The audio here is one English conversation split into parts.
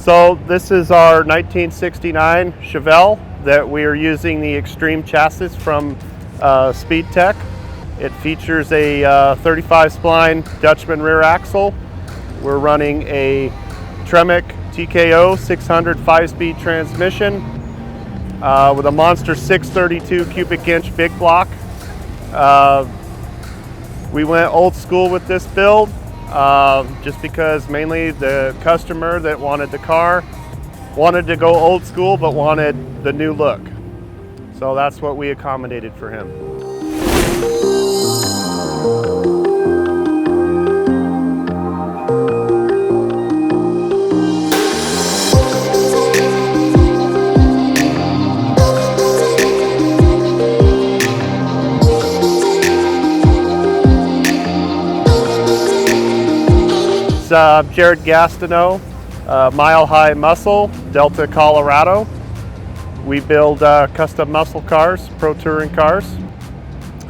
So this is our 1969 Chevelle that we are using the ExtReme Chassis from Speedtech. It features a 35 spline Dutchman rear axle. We're running a Tremec TKO 600 5-speed transmission with a monster 632 cubic inch big block. We went old school with this build just because mainly the customer that wanted the car wanted to go old school but wanted the new look. So that's what we accommodated for him. Jared Gastineau, Mile High Muscle, Delta, Colorado. We build custom muscle cars, pro touring cars.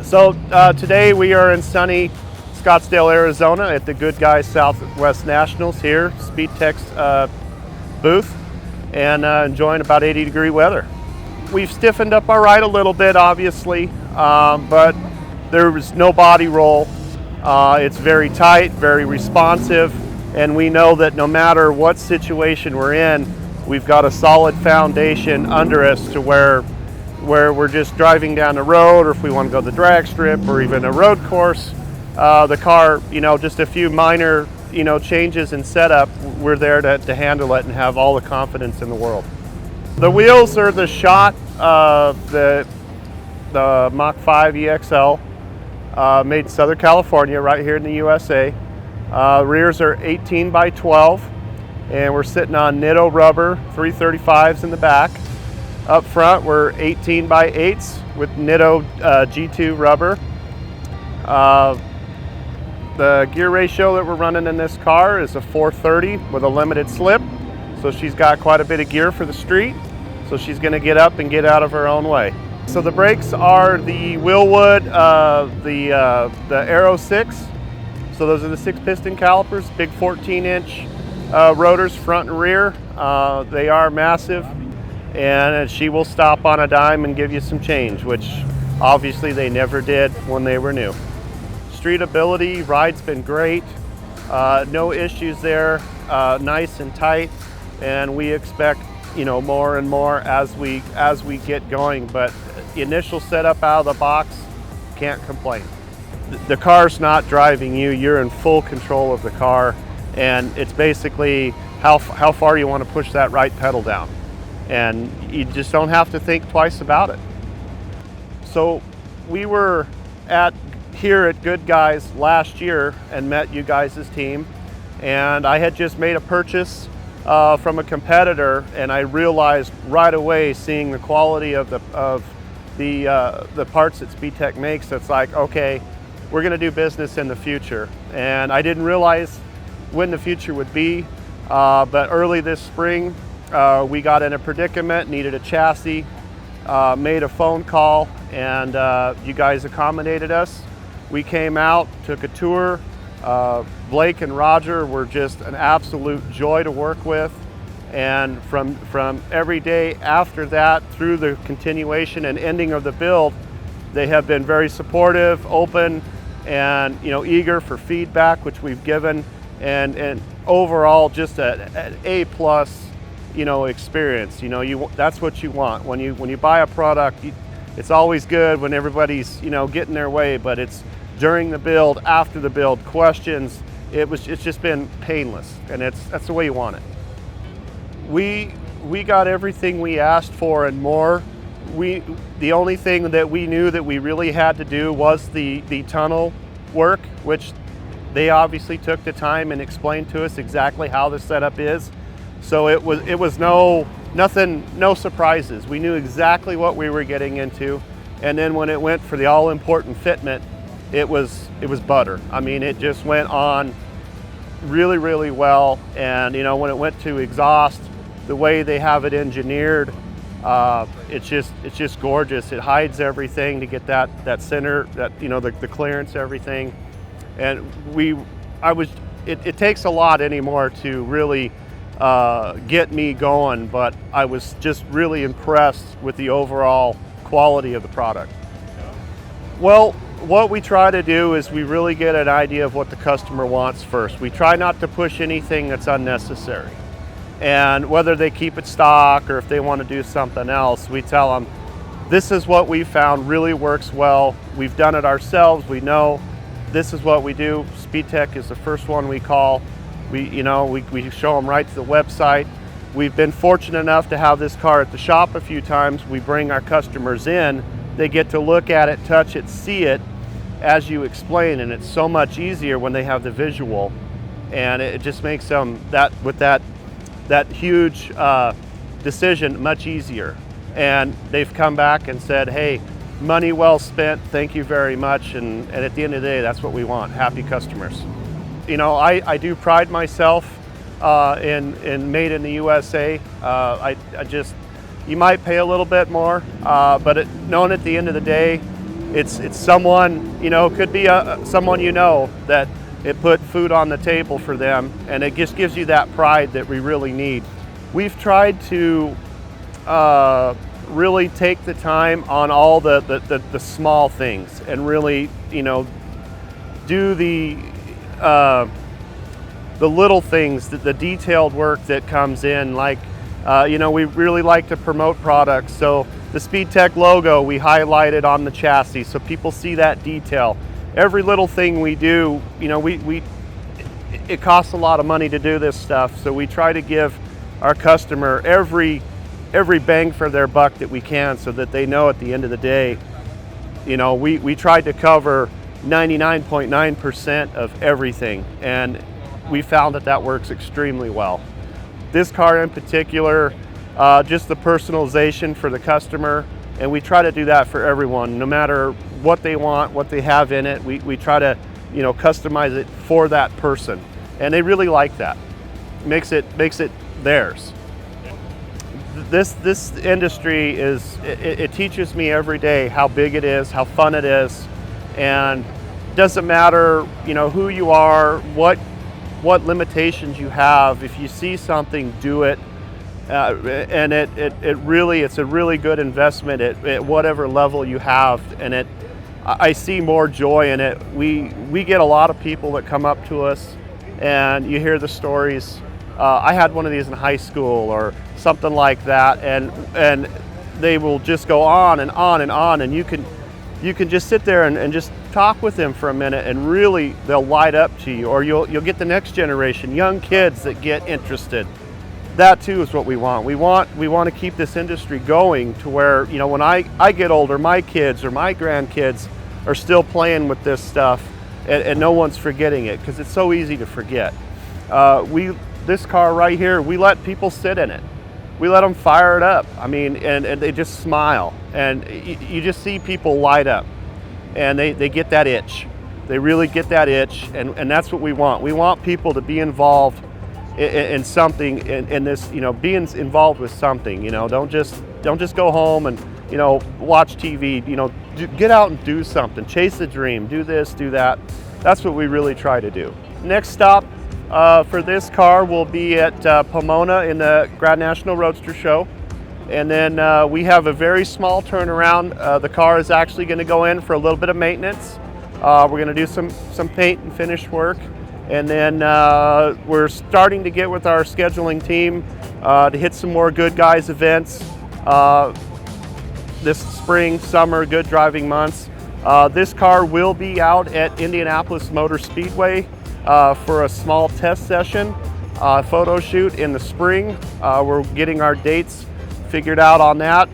So today we are in sunny Scottsdale, Arizona at the Good Guys Southwest Nationals here, Speedtech's booth, and enjoying about 80-degree weather. We've stiffened up our ride a little bit, obviously, but there was no body roll. It's very tight, very responsive, and we know that no matter what situation we're in, we've got a solid foundation under us to where we're just driving down the road, or if we want to go the drag strip or even a road course, the car, just a few minor, changes in setup, we're there to handle it and have all the confidence in the world. The wheels are the Schott, the Mach 5 EXL. Made in Southern California, right here in the USA. Rears are 18 by 12, and we're sitting on Nitto rubber 335s in the back. Up front, we're 18 by 8s with Nitto G2 rubber. The gear ratio that we're running in this car is a 430 with a limited slip, so she's got quite a bit of gear for the street, so she's going to get up and get out of her own way. So the brakes are the Willwood, the Aero 6. So those are the 6-piston calipers, big 14-inch rotors front and rear. They are massive, and she will stop on a dime and give you some change, which obviously they never did when they were new. Street ability, ride's been great. No issues there, nice and tight, and we expect more and more as we get going, but the initial setup out of the box, can't complain. The car's not driving you, you're in full control of the car, and it's basically how far you want to push that right pedal down, and you just don't have to think twice about it. So we were here at Good Guys last year and met you guys' team, and I had just made a purchase from a competitor, and I realized right away, seeing the quality of the parts that Speedtech makes, it's like, okay, we're going to do business in the future. And I didn't realize when the future would be, but early this spring we got in a predicament, needed a chassis, made a phone call, and you guys accommodated us. We came out, took a tour. Blake and Roger were just an absolute joy to work with, and from every day after that through the continuation and ending of the build, they have been very supportive, open, and eager for feedback, which we've given, and overall just an A+ experience. That's what you want when you buy a product. It's always good when everybody's getting their way, but it's during the build, after the build, questions, it's just been painless, and that's the way you want it. We got everything we asked for and more. The only thing that we knew that we really had to do was the tunnel work, which they obviously took the time and explained to us exactly how the setup is. So it was no surprises. We knew exactly what we were getting into, and then when it went for the all-important fitment, it was butter. I mean, it just went on really, really well. And when it went to exhaust, the way they have it engineered, it's just gorgeous. It hides everything to get that center, the clearance, everything. And it takes a lot anymore to really get me going, but I was just really impressed with the overall quality of the product. Well, what we try to do is we really get an idea of what the customer wants first. We try not to push anything that's unnecessary. And whether they keep it stock or if they want to do something else, we tell them, this is what we found really works well. We've done it ourselves. We know this is what we do. Speedtech is the first one we call. We show them right to the website. We've been fortunate enough to have this car at the shop a few times. We bring our customers in. They get to look at it, touch it, see it as you explain, and it's so much easier when they have the visual. And it just makes them that huge decision much easier. And they've come back and said, hey, money well spent, thank you very much. And at the end of the day, that's what we want, happy customers. You know, I do pride myself in made in the USA. You might pay a little bit more, but knowing at the end of the day, it's someone, could be someone that it put food on the table for them, and it just gives you that pride that we really need. We've tried to really take the time on all the small things and really, do the little things, the detailed work that comes in. Like, we really like to promote products. So the Speedtech logo, we highlighted on the chassis so people see that detail. Every little thing we do, it costs a lot of money to do this stuff. So we try to give our customer every bang for their buck that we can, so that they know at the end of the day, we tried to cover 99.9% of everything, and we found that works extremely well. This car in particular, just the personalization for the customer, and we try to do that for everyone, no matter what they want, what they have in it. We try to, customize it for that person, and they really like that. Makes it theirs. This industry it teaches me every day how big it is, how fun it is, and it doesn't matter, who you are, what limitations you have. If you see something, do it, and it's a really good investment at whatever level you have, and I see more joy in it. We get a lot of people that come up to us, and you hear the stories. I had one of these in high school or something like that, and they will just go on and on and on, and you can just sit there and just talk with them for a minute, and really they'll light up to you. Or you'll get the next generation, young kids that get interested. That too is what we want. We want to keep this industry going to where, when I get older, my kids or my grandkids are still playing with this stuff, and no one's forgetting it, because it's so easy to forget. This car right here, we let people sit in it. We let them fire it up. I mean, and they just smile, and you just see people light up, and they get that itch. They really get that itch, and that's what we want. We want people to be involved in something, in this, being involved with something. Don't just go home and watch TV. Get out and do something. Chase the dream. Do this, do that. That's what we really try to do. Next stop for this car will be at Pomona in the Grand National Roadster Show. And then we have a very small turnaround. The car is actually going to go in for a little bit of maintenance. We're going to do some paint and finish work. And then we're starting to get with our scheduling team to hit some more Good Guys events this spring, summer, good driving months. This car will be out at Indianapolis Motor Speedway for a small test session, photo shoot in the spring. We're getting our dates figured out on that,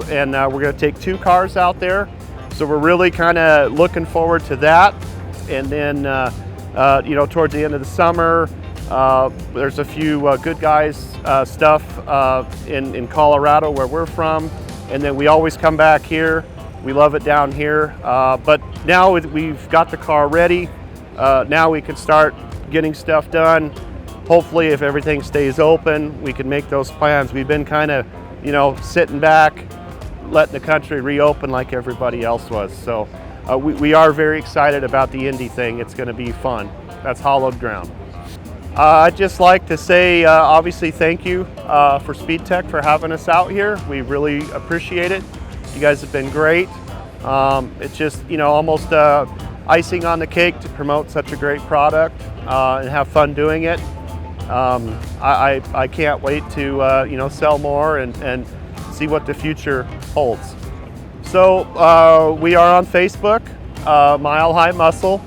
and we're going to take 2 cars out there. So we're really kind of looking forward to that. And then, towards the end of the summer, there's a few Good Guys stuff in Colorado, where we're from. And then we always come back here. We love it down here. But now we've got the car ready. Now we can start getting stuff done. Hopefully, if everything stays open, we can make those plans. We've been kind of, sitting back, letting the country reopen like everybody else was. So we are very excited about the Indy thing. It's going to be fun. That's hollowed ground. I'd just like to say, obviously, thank you for Speedtech for having us out here. We really appreciate it. You guys have been great. It's just, almost icing on the cake to promote such a great product and have fun doing it. I can't wait to, sell more and see what the future holds. So we are on Facebook, Mile High Muscle.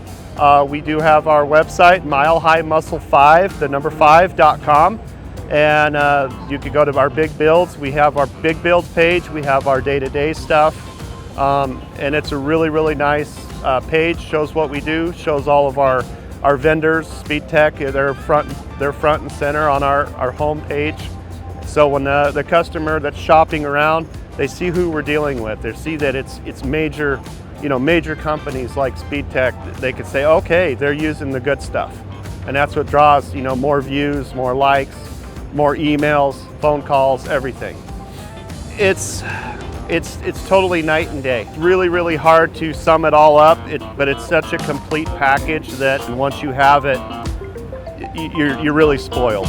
We do have our website, milehighmuscle5, the number 5.com, and you can go to our big builds. We have our big builds page. We have our day-to-day stuff, and it's a really, really nice page. Shows what we do. Shows all of our vendors. Speedtech, they're front and center on our home page. So when the customer that's shopping around, they see who we're dealing with. They see that it's major. Major companies like Speedtech, they could say, okay, they're using the good stuff. And that's what draws, more views, more likes, more emails, phone calls, everything. It's totally night and day. It's really, really hard to sum it all up, but it's such a complete package that once you have it, you're really spoiled.